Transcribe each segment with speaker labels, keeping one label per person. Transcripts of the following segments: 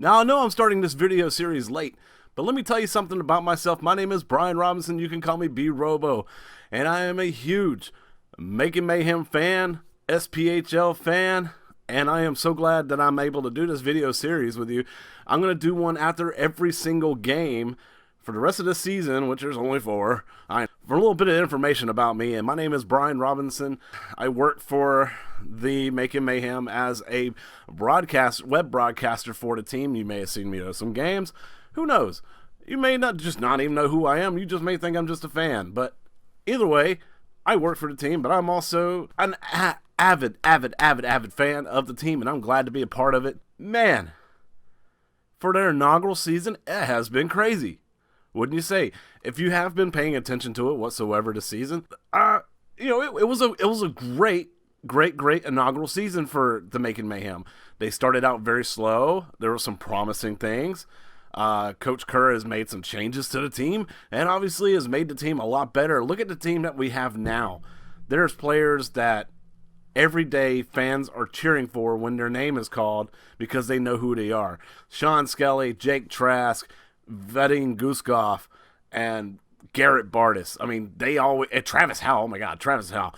Speaker 1: Now, I know I'm starting this video series late, but let me tell you something about myself. My name is Brian Robinson. You can call me B-Robo. And I am a huge Macon Mayhem fan, SPHL fan, and I am so glad that I'm able to do this video series with you. I'm going to do one after every single game for the rest of this season, which there's only four. For a little bit of information about me, and my name is Brian Robinson. I work for the Macon Mayhem as a web broadcaster for the team. You may have seen me at some games. Who knows? You may not even know who I am. You just may think I'm just a fan. But either way, I work for the team, but I'm also an avid fan of the team, and I'm glad to be a part of it. Man, for their inaugural season, it has been crazy. Wouldn't you say? If you have been paying attention to it whatsoever this season, it was a great inaugural season for the Macon Mayhem. They started out very slow. There were some promising things. Coach Kerr has made some changes to the team and obviously has made the team a lot better. Look at the team that we have now. There's players that every day fans are cheering for when their name is called because they know who they are. Sean Skelly, Jake Trask, Vadim Guskov, and Garrett Bardis. I mean, Travis Howell. Oh my God, Travis Howell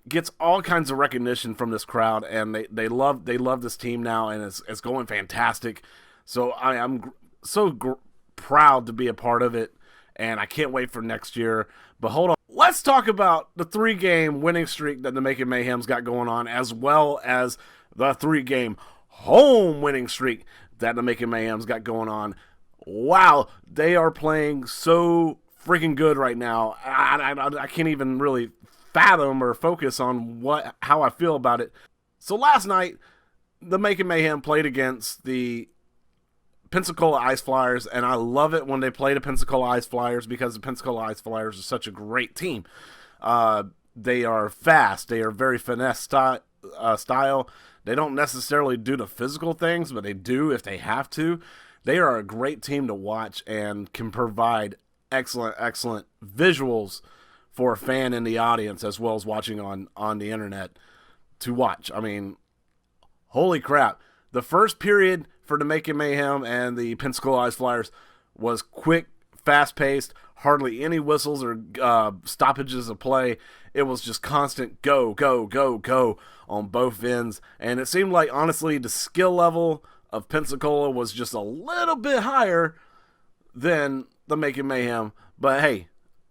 Speaker 1: gets all kinds of recognition from this crowd, and they love this team now, and it's going fantastic. So I'm proud to be a part of it, and I can't wait for next year. But hold on, let's talk about the 3-game winning streak that the Macon Mayhem's got going on, as well as the 3-game home winning streak that the Macon Mayhem's got going on. Wow, they are playing so freaking good right now. I can't even really fathom or focus on how I feel about it. So last night, the Macon Mayhem played against the Pensacola Ice Flyers, and I love it when they play the Pensacola Ice Flyers because the Pensacola Ice Flyers are such a great team. They are fast. They are very finesse style. They don't necessarily do the physical things, but they do if they have to. They are a great team to watch and can provide excellent visuals for a fan in the audience as well as watching on the internet to watch. I mean, holy crap. The first period for the Macon Mayhem and the Pensacola Ice Flyers was quick, fast-paced, hardly any whistles or stoppages of play. It was just constant go on both ends. And it seemed like, honestly, the skill level of Pensacola was just a little bit higher than the Macon Mayhem. But hey,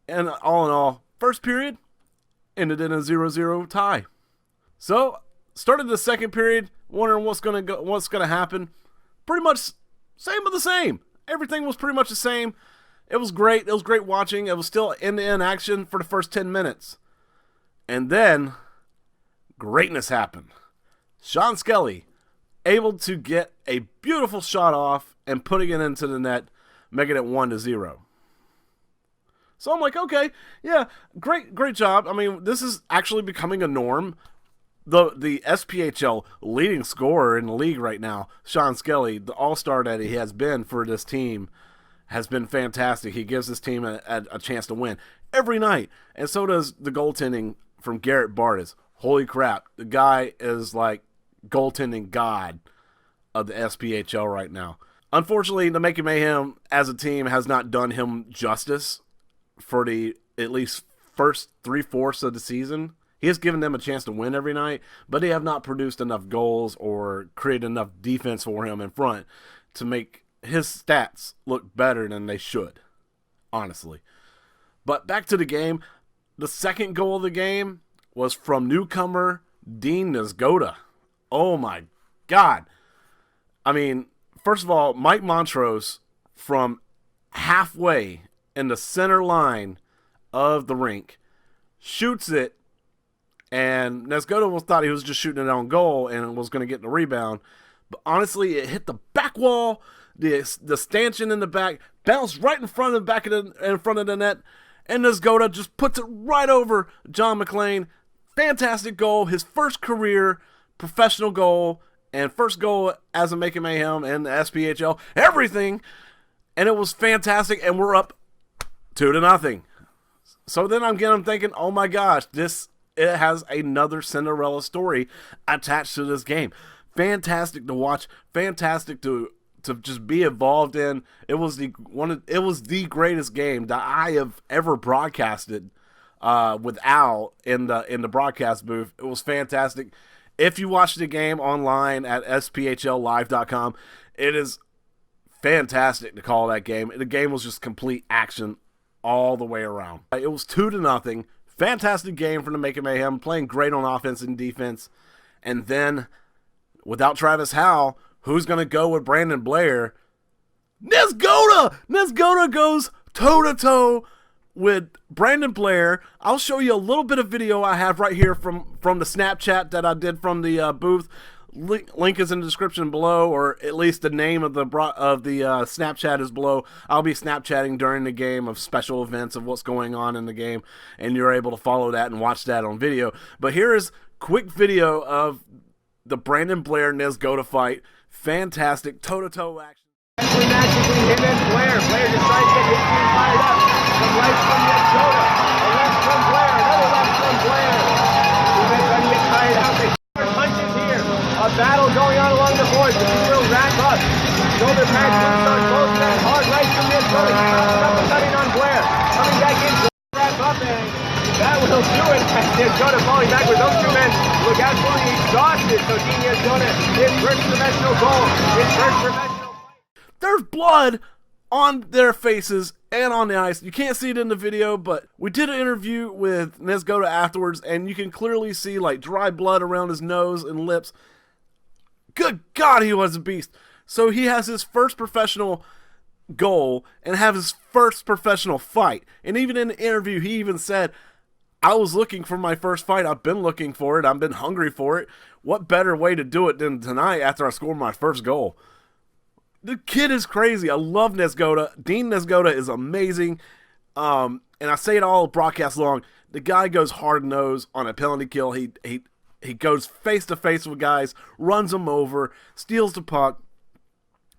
Speaker 1: and all in all, first period ended in a 0-0 tie. So, started the second period, wondering what's gonna happen. Pretty much same of the same. Everything was pretty much the same. It was great. It was great watching. It was still end-to-end action for the first 10 minutes. And then greatness happened. Sean Skelly able to get a beautiful shot off and putting it into the net, making it 1-0. So I'm like, okay, yeah, great job. I mean, this is actually becoming a norm. The SPHL leading scorer in the league right now, Sean Skelly, the all-star that he has been for this team, has been fantastic. He gives this team a chance to win every night. And so does the goaltending from Garrett Bardis. Holy crap, the guy is like goaltending god of the SPHL right now. Unfortunately, the Macon Mayhem as a team has not done him justice for the at least first 3/4 of the season. He has given them a chance to win every night, but they have not produced enough goals or created enough defense for him in front to make his stats look better than they should, honestly. But back to the game. The second goal of the game was from newcomer Dean Nezgoda. Oh my God. I mean, first of all, Mike Montrose from halfway in the center line of the rink shoots it, and Nezgoda thought he was just shooting it on goal and was going to get the rebound. But honestly, it hit the back wall, the stanchion in the back, bounced right in front of the net, and Nezgoda just puts it right over John McClain. Fantastic goal, his first career professional goal, and first goal as a Macon Mayhem and the SPHL, everything. And it was fantastic, and we're up 2-0. So then I'm thinking, oh my gosh, it has another Cinderella story attached to this game. Fantastic to watch, fantastic to to just be involved in. It was the greatest game that I have ever broadcasted with Al in the broadcast booth. It was fantastic. If you watch the game online at sphllive.com, it is fantastic to call that game. The game was just complete action all the way around. It was 2-0. Fantastic game from the Macon Mayhem, playing great on offense and defense. And then, without Travis Howe, who's going to go with Brandon Blair? Nesgoda goes toe-to-toe with Brandon Blair. I'll show you a little bit of video I have right here from the Snapchat that I did from the booth. Link is in the description below, or at least the name of the Snapchat is below. I'll be Snapchatting during the game of special events of what's going on in the game, and you're able to follow that and watch that on video. But here is quick video of the Brandon Blair Nesgoda fight. Fantastic toe-to-toe action.
Speaker 2: Match between him and Blair. Blair just trying to get his team fired up. Some right from Nesgoda. A left from Blair. Another left from Blair. Teammates trying to get fired out. They punches here. A battle going on along the boards. The two will wrap up. Shoulder pads loose on both men. Hard right from Nesgoda. Cutting on Blair. Coming back in. Wrap up, and that will do it. Nesgoda falling backwards. Those two men look absolutely exhausted. So Team Nesgoda, his first professional goal. His first professional.
Speaker 1: There's blood on their faces and on the ice. You can't see it in the video, but we did an interview with Nesgoda afterwards, and you can clearly see like dry blood around his nose and lips. Good God, he was a beast. So he has his first professional goal and have his first professional fight. And even in the interview, he even said, I was looking for my first fight. I've been looking for it. I've been hungry for it. What better way to do it than tonight after I scored my first goal? The kid is crazy. I love Nesgoda. Dean Nesgoda is amazing. And I say it all broadcast long. The guy goes hard-nosed on a penalty kill. He goes face-to-face with guys, runs them over, steals the puck.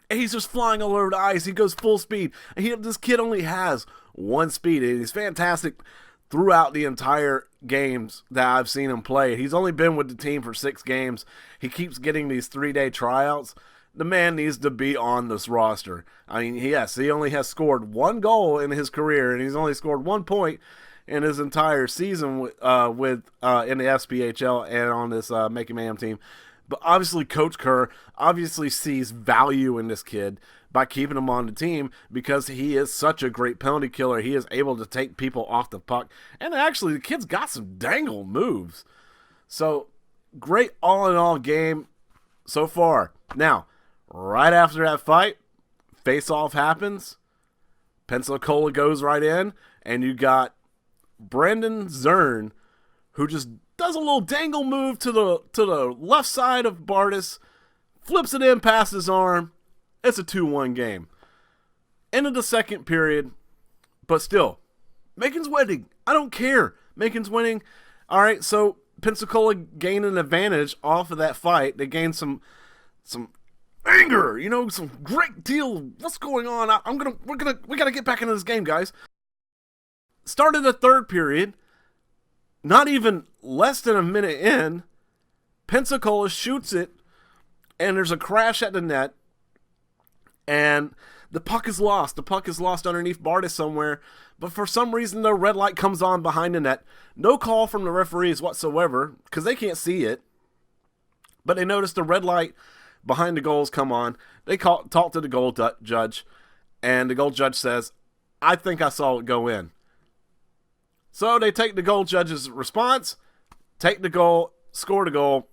Speaker 1: And he's just flying all over the ice. He goes full speed. And this kid only has one speed. And he's fantastic throughout the entire games that I've seen him play. He's only been with the team for 6 games. He keeps getting these 3-day tryouts. The man needs to be on this roster. I mean, yes, he only has scored 1 goal in his career, and he's only scored 1 point in his entire season in the SPHL and on this Macon Mayhem team. But obviously, Coach Kerr obviously sees value in this kid by keeping him on the team because he is such a great penalty killer. He is able to take people off the puck. And actually, the kid's got some dangle moves. So, great all-in-all game so far. Now, right after that fight, face-off happens. Pensacola goes right in, and you got Brendan Zern, who just does a little dangle move to the left side of Bartis, flips it in past his arm. It's a 2-1 game. End of the second period, but still, Macon's winning. I don't care. Macon's winning. All right, so Pensacola gained an advantage off of that fight. They gained some anger, some great deal. What's going on? We gotta get back into this game, guys. Started the third period. Not even less than a minute in, Pensacola shoots it, and there's a crash at the net, and the puck is lost. The puck is lost underneath Bartis somewhere, but for some reason the red light comes on behind the net. No call from the referees whatsoever, because they can't see it, but they notice the red light behind the goals come on. They talk to the goal judge, and the goal judge says, I think I saw it go in. So they take the goal judge's response, take the goal, score the goal,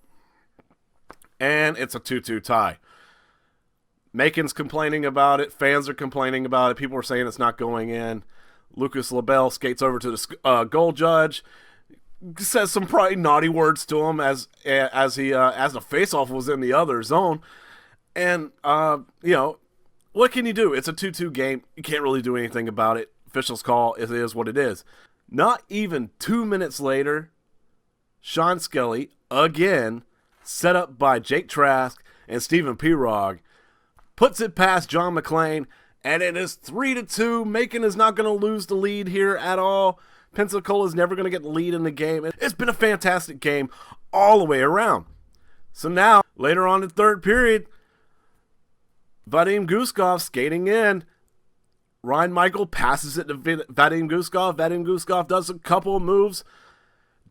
Speaker 1: and it's a 2-2 tie. Macon's complaining about it. Fans are complaining about it. People are saying it's not going in. Lucas LaBelle skates over to the goal judge, says some probably naughty words to him as the faceoff was in the other zone. And, what can you do? It's a 2-2 game. You can't really do anything about it. Officials call. It is what it is. Not even 2 minutes later, Sean Skelly, again, set up by Jake Trask and Stephen Pirog, puts it past John McClain, and it is 3-2. Macon is not going to lose the lead here at all. Pensacola is never going to get the lead in the game. It's been a fantastic game all the way around. So now, later on in the third period, Vadim Guskov skating in. Ryan Michael passes it to Vadim Guskov. Vadim Guskov does a couple of moves.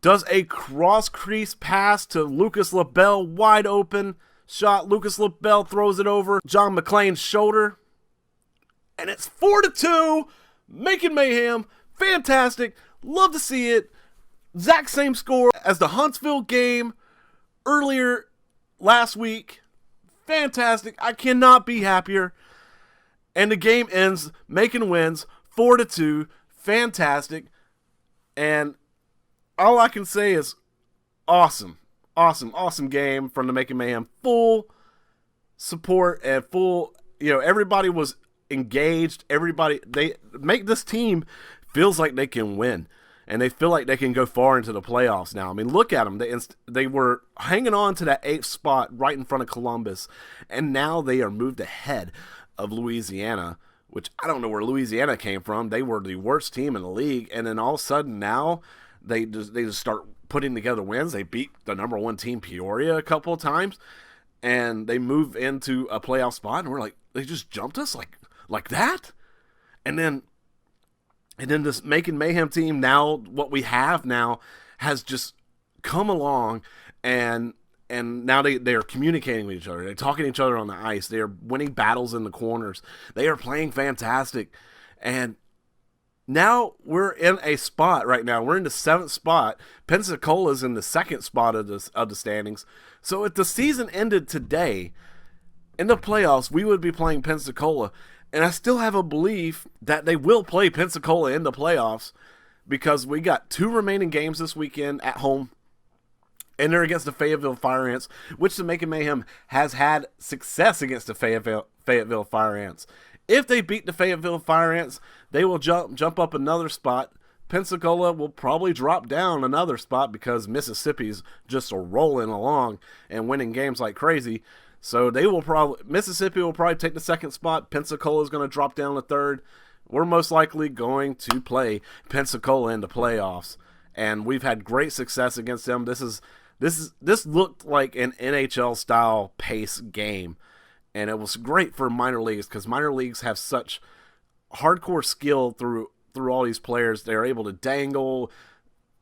Speaker 1: Does a cross-crease pass to Lucas LaBelle, wide open shot. Lucas LaBelle throws it over John McClain's shoulder. And it's 4-2. Macon Mayhem. Fantastic. Love to see it. Exact same score as the Huntsville game earlier last week. Fantastic. I cannot be happier. And the game ends. Macon wins 4-2. Fantastic. And all I can say is awesome. Awesome game from the Macon Mayhem. Full support and full, everybody was engaged. Everybody, they make this team feels like they can win. And they feel like they can go far into the playoffs now. I mean, look at them. They were hanging on to that 8th spot right in front of Columbus. And now they are moved ahead of Louisiana, which I don't know where Louisiana came from. They were the worst team in the league. And then all of a sudden now they just start putting together wins. They beat the number 1 team, Peoria, a couple of times. And they move into a playoff spot. And we're like, they just jumped us like that? And then this Macon Mayhem team, now what we have now, has just come along, and now they are communicating with each other. They're talking to each other on the ice. They are winning battles in the corners. They are playing fantastic. And now we're in a spot right now. We're in the 7th spot. Pensacola's in the 2nd spot of the standings. So if the season ended today, in the playoffs, we would be playing Pensacola. And I still have a belief that they will play Pensacola in the playoffs because we got 2 remaining games this weekend at home. And they're against the Fayetteville Fire Ants, which the Macon Mayhem has had success against the Fayetteville Fire Ants. If they beat the Fayetteville Fire Ants, they will jump up another spot. Pensacola will probably drop down another spot because Mississippi's just rolling along and winning games like crazy. So Mississippi will probably take the 2nd spot. Pensacola is going to drop down to 3rd. We're most likely going to play Pensacola in the playoffs, and we've had great success against them. This looked like an NHL style pace game, and it was great for minor leagues because minor leagues have such hardcore skill through all these players. They're able to dangle.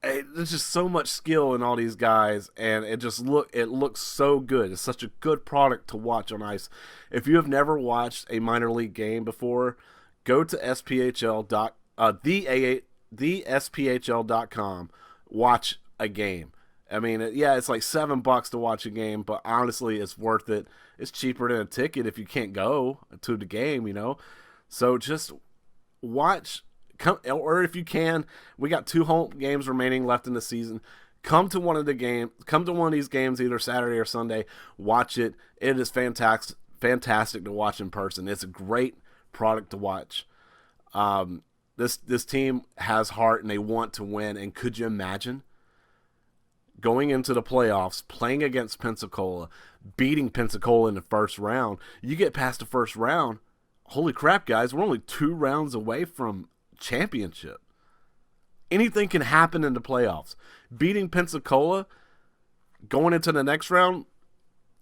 Speaker 1: There's just so much skill in all these guys, and it looks so good. It's such a good product to watch on ice. If you have never watched a minor league game before, go to thesphl.com, watch a game. I mean, it's like $7 to watch a game, but honestly, it's worth it. It's cheaper than a ticket if you can't go to the game, So just watch. Or if you can, we got 2 home games remaining left in the season. Come to one of these games either Saturday or Sunday. Watch it. It is fantastic to watch in person. It's a great product to watch. This team has heart and they want to win. And could you imagine going into the playoffs, playing against Pensacola, beating Pensacola in the first round? You get past the first round. Holy crap, guys! We're only 2 rounds away from championship. Anything can happen in the playoffs. Beating Pensacola, going into the next round,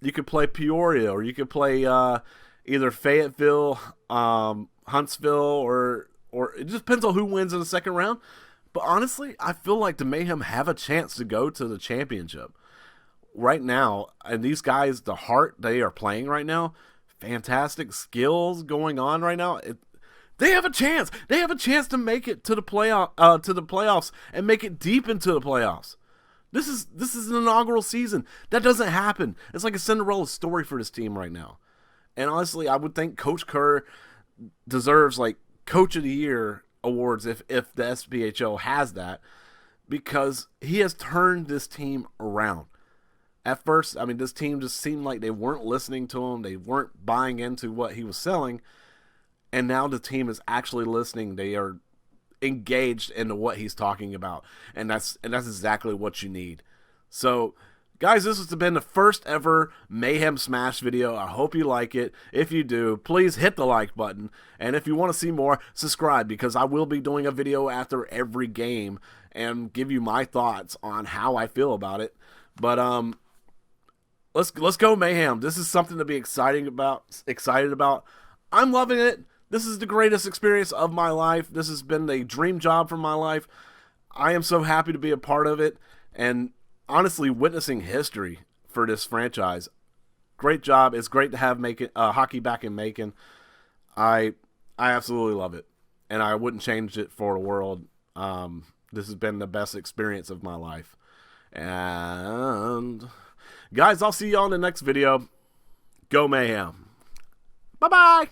Speaker 1: you could play Peoria, or you could play either Fayetteville, Huntsville, or it just depends on who wins in the second round. But honestly, I feel like the Mayhem have a chance to go to the championship right now. And these guys, the heart they are playing right now, fantastic skills going on right now. They have a chance. They have a chance to make it to the playoffs and make it deep into the playoffs. This is an inaugural season. That doesn't happen. It's like a Cinderella story for this team right now. And honestly, I would think Coach Kerr deserves like Coach of the Year awards if the SPHL has that, because he has turned this team around. At first, I mean, this team just seemed like they weren't listening to him. They weren't buying into what he was selling. And now the team is actually listening. They are engaged into what he's talking about. And that's exactly what you need. So, guys, this has been the first ever Mayhem Smash video. I hope you like it. If you do, please hit the like button. And if you want to see more, subscribe, because I will be doing a video after every game and give you my thoughts on how I feel about it. But let's go Mayhem. This is something to be excited about. I'm loving it. This is the greatest experience of my life. This has been a dream job for my life. I am so happy to be a part of it, and honestly, witnessing history for this franchise. Great job. It's great to have Macon, hockey back in Macon. I absolutely love it, and I wouldn't change it for the world. This has been the best experience of my life. And guys, I'll see you all in the next video. Go Mayhem. Bye-bye.